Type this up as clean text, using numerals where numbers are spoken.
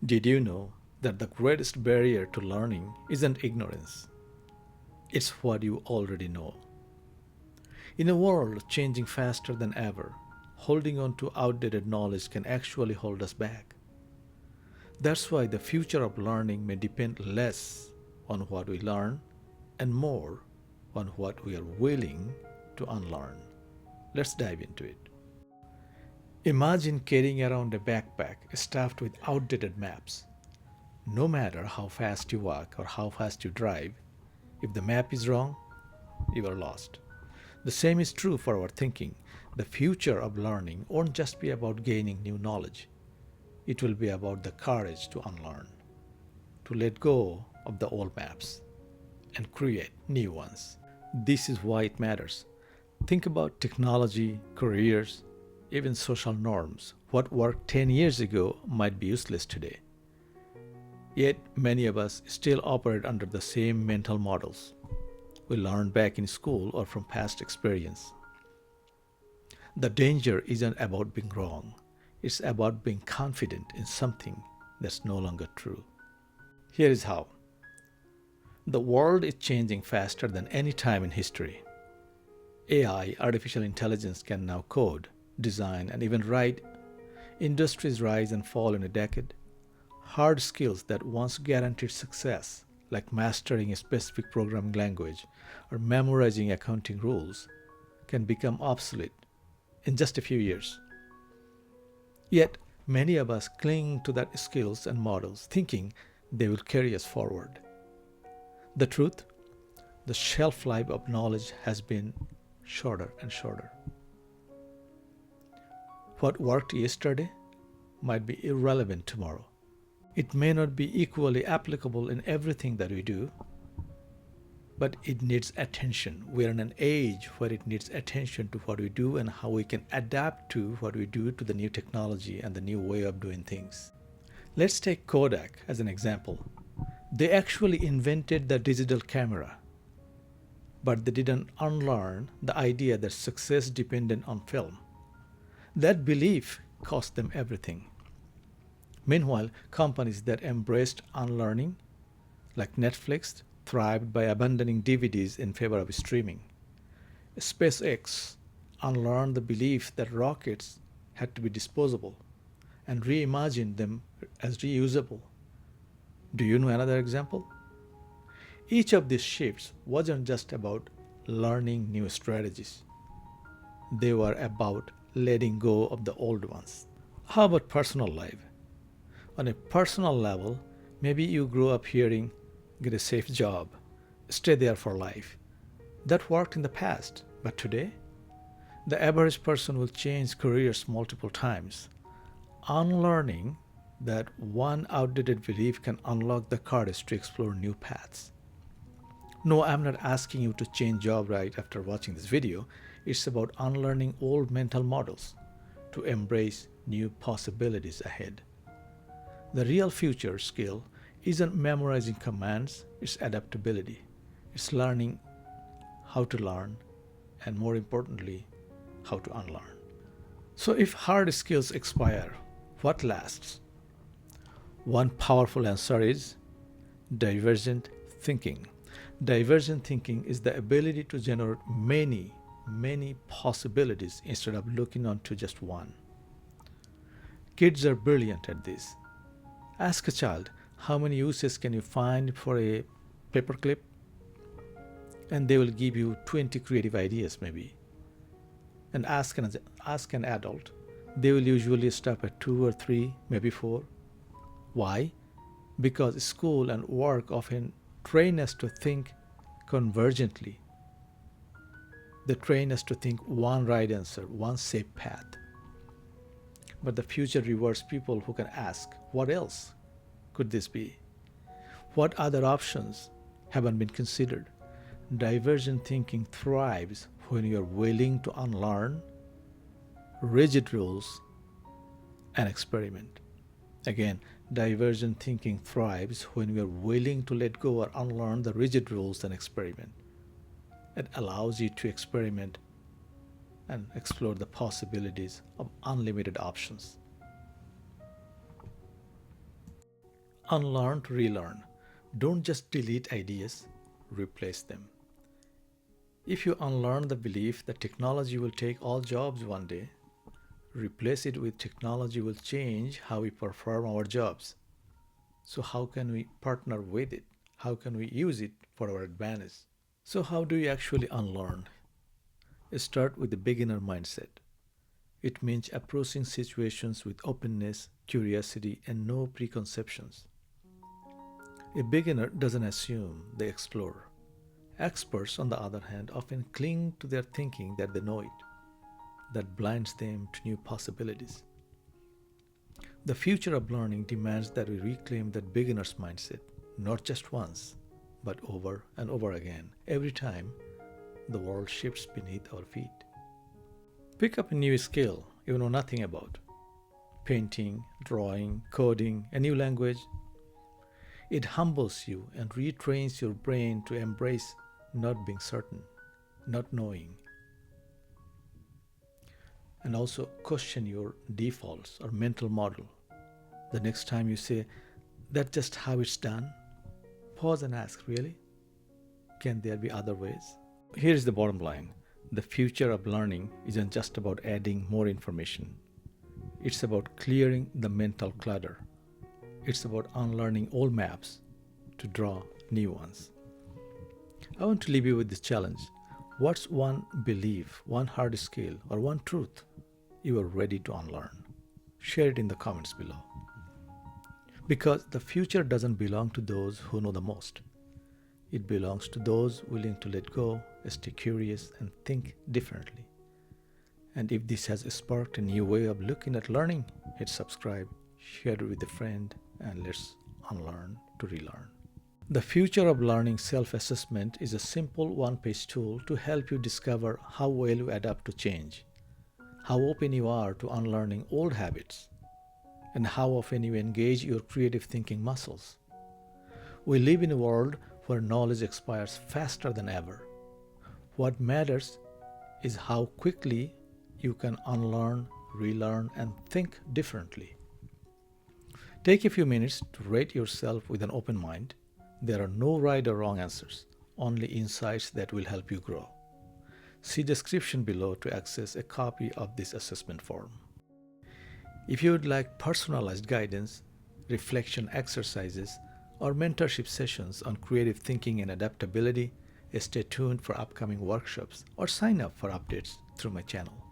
Did you know that the greatest barrier to learning isn't ignorance? It's what you already know. In a world changing faster than ever, holding on to outdated knowledge can actually hold us back. That's why the future of learning may depend less on what we learn and more on what we are willing to unlearn. Let's dive into it. Imagine carrying around a backpack stuffed with outdated maps. No matter how fast you walk or how fast you drive, if the map is wrong, you are lost. The same is true for our thinking. The future of learning won't just be about gaining new knowledge, it will be about the courage to unlearn, to let go of the old maps and create new ones. This is why it matters. Think about technology, careers, even social norms. What worked 10 years ago might be useless today. Yet many of us still operate under the same mental models we learned back in school or from past experience. The danger isn't about being wrong, it's about being confident in something that's no longer true. Here is how. The world is changing faster than any time in history. AI, artificial intelligence, can now code, design, and even write. Industries rise and fall in a decade. Hard skills that once guaranteed success, like mastering a specific programming language or memorizing accounting rules, can become obsolete in just a few years. Yet, many of us cling to that skills and models, thinking they will carry us forward. The truth, the shelf life of knowledge has been shorter and shorter. What worked yesterday might be irrelevant tomorrow. It may not be equally applicable in everything that we do, but it needs attention. We're in an age where it needs attention to what we do and how we can adapt to what we do to the new technology and the new way of doing things. Let's take Kodak as an example. They actually invented the digital camera, but they didn't unlearn the idea that success depended on film. That belief cost them everything. Meanwhile, companies that embraced unlearning, like Netflix, thrived by abandoning DVDs in favor of streaming. SpaceX unlearned the belief that rockets had to be disposable and reimagined them as reusable. Do you know another example? Each of these shifts wasn't just about learning new strategies, they were about letting go of the old ones. How about personal life? On a personal level, maybe you grew up hearing, get a safe job, stay there for life. That worked in the past, but today, the average person will change careers multiple times. Unlearning that one outdated belief can unlock the courage to explore new paths. No, I'm not asking you to change job right after watching this video. It's about unlearning old mental models to embrace new possibilities ahead. The real future skill isn't memorizing commands, it's adaptability. It's learning how to learn and, more importantly, how to unlearn. So if hard skills expire, what lasts? One powerful answer is divergent thinking. Divergent thinking is the ability to generate many possibilities instead of looking onto just one. Kids are brilliant at this. Ask a child, how many uses can you find for a paperclip? And they will give you 20 creative ideas maybe. And ask an adult, they will usually stop at 2 or 3, maybe 4. Why? Because school and work often train us to think convergently. They train us to think one right answer, one safe path. But the future rewards people who can ask, what else could this be? What other options haven't been considered? Divergent thinking thrives when you are willing to unlearn rigid rules and experiment. Again, divergent thinking thrives when we are willing to let go or unlearn the rigid rules and experiment. It allows you to experiment and explore the possibilities of unlimited options. Unlearn to relearn. Don't just delete ideas, replace them. If you unlearn the belief that technology will take all jobs one day, replace it with technology will change how we perform our jobs. So how can we partner with it? How can we use it for our advantage? So how do you actually unlearn? Start with the beginner mindset. It means approaching situations with openness, curiosity, and no preconceptions. A beginner doesn't assume, they explore. Experts, on the other hand, often cling to their thinking that they know it. That blinds them to new possibilities. The future of learning demands that we reclaim that beginner's mindset, not just once, but over and over again, every time the world shifts beneath our feet. Pick up a new skill you know nothing about. Painting, drawing, coding, a new language. It humbles you and retrains your brain to embrace not being certain, not knowing. And also question your defaults or mental model. The next time you say, that's just how it's done, pause and ask, really? Can there be other ways? Here's the bottom line. The future of learning isn't just about adding more information. It's about clearing the mental clutter. It's about unlearning old maps to draw new ones. I want to leave you with this challenge. What's one belief, one hard skill, or one truth you are ready to unlearn? Share it in the comments below. Because the future doesn't belong to those who know the most. It belongs to those willing to let go, stay curious, and think differently. And if this has sparked a new way of looking at learning, hit subscribe, share it with a friend, and let's unlearn to relearn. The future of learning self-assessment is a simple one-page tool to help you discover how well you adapt to change, how open you are to unlearning old habits, and how often you engage your creative thinking muscles. We live in a world where knowledge expires faster than ever. What matters is how quickly you can unlearn, relearn, and think differently. Take a few minutes to rate yourself with an open mind. There are no right or wrong answers, only insights that will help you grow. See description below to access a copy of this assessment form. If you would like personalized guidance, reflection exercises, or mentorship sessions on creative thinking and adaptability, stay tuned for upcoming workshops or sign up for updates through my channel.